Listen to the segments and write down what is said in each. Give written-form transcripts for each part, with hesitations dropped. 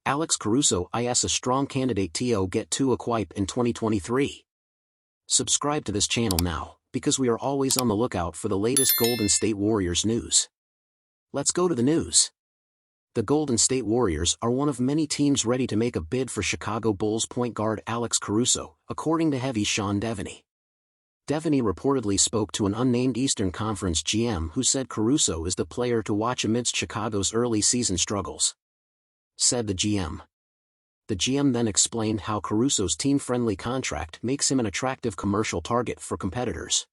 Alex Caruso is a strong candidate to get to a quipe in 2023. Subscribe to this channel now, because we are always on the lookout for the latest Golden State Warriors news. Let's go to the news. The Golden State Warriors are one of many teams ready to make a bid for Chicago Bulls point guard Alex Caruso, according to Heavy Sean Devaney. Devaney reportedly spoke to an unnamed Eastern Conference GM who said Caruso is the player to watch amidst Chicago's early season struggles. Said the GM. The GM then explained how Caruso's team-friendly contract makes him an attractive commercial target for competitors.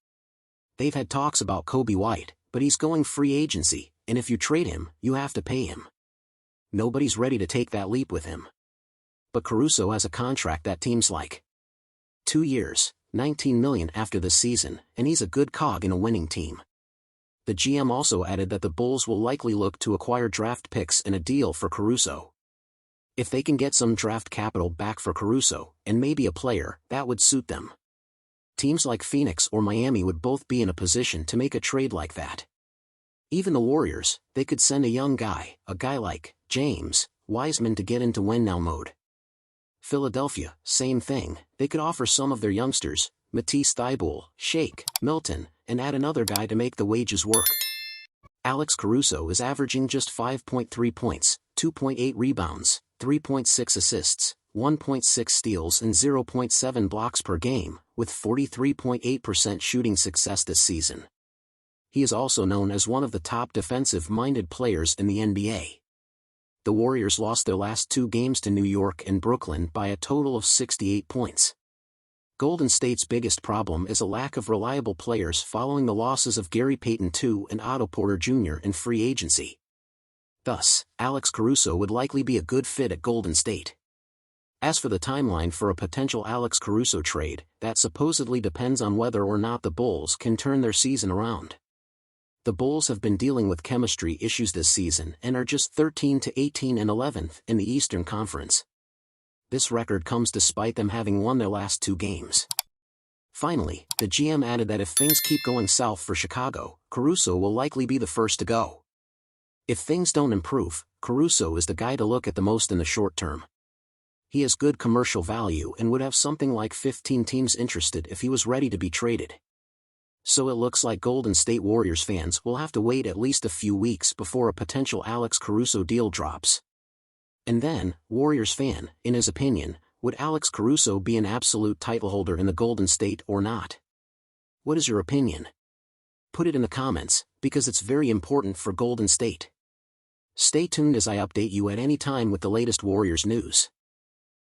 They've had talks about Kobe White, but he's going free agency, and if you trade him, you have to pay him. Nobody's ready to take that leap with him. But Caruso has a contract that teams like. 2 years, $19 million after this season, and he's a good cog in a winning team. The GM also added that the Bulls will likely look to acquire draft picks in a deal for Caruso. If they can get some draft capital back for Caruso, and maybe a player, that would suit them. Teams like Phoenix or Miami would both be in a position to make a trade like that. Even the Warriors, they could send a young guy, a guy like James Wiseman, to get into win-now mode. Philadelphia, same thing, they could offer some of their youngsters, Matisse Thybulle, Shake, Milton, and add another guy to make the wages work. Alex Caruso is averaging just 5.3 points, 2.8 rebounds, 3.6 assists, 1.6 steals and 0.7 blocks per game, with 43.8% shooting success this season. He is also known as one of the top defensive-minded players in the NBA. The Warriors lost their last 2 games to New York and Brooklyn by a total of 68 points. Golden State's biggest problem is a lack of reliable players following the losses of Gary Payton II and Otto Porter Jr. in free agency. Thus, Alex Caruso would likely be a good fit at Golden State. As for the timeline for a potential Alex Caruso trade, that supposedly depends on whether or not the Bulls can turn their season around. The Bulls have been dealing with chemistry issues this season and are just 13-18 and 11th in the Eastern Conference. This record comes despite them having won their last 2 games. Finally, the GM added that if things keep going south for Chicago, Caruso will likely be the first to go. If things don't improve, Caruso is the guy to look at the most in the short term. He has good commercial value and would have something like 15 teams interested if he was ready to be traded. So it looks like Golden State Warriors fans will have to wait at least a few weeks before a potential Alex Caruso deal drops. And then, Warriors fan, in his opinion, would Alex Caruso be an absolute titleholder in the Golden State or not? What is your opinion? Put it in the comments, because it's very important for Golden State. Stay tuned as I update you at any time with the latest Warriors news.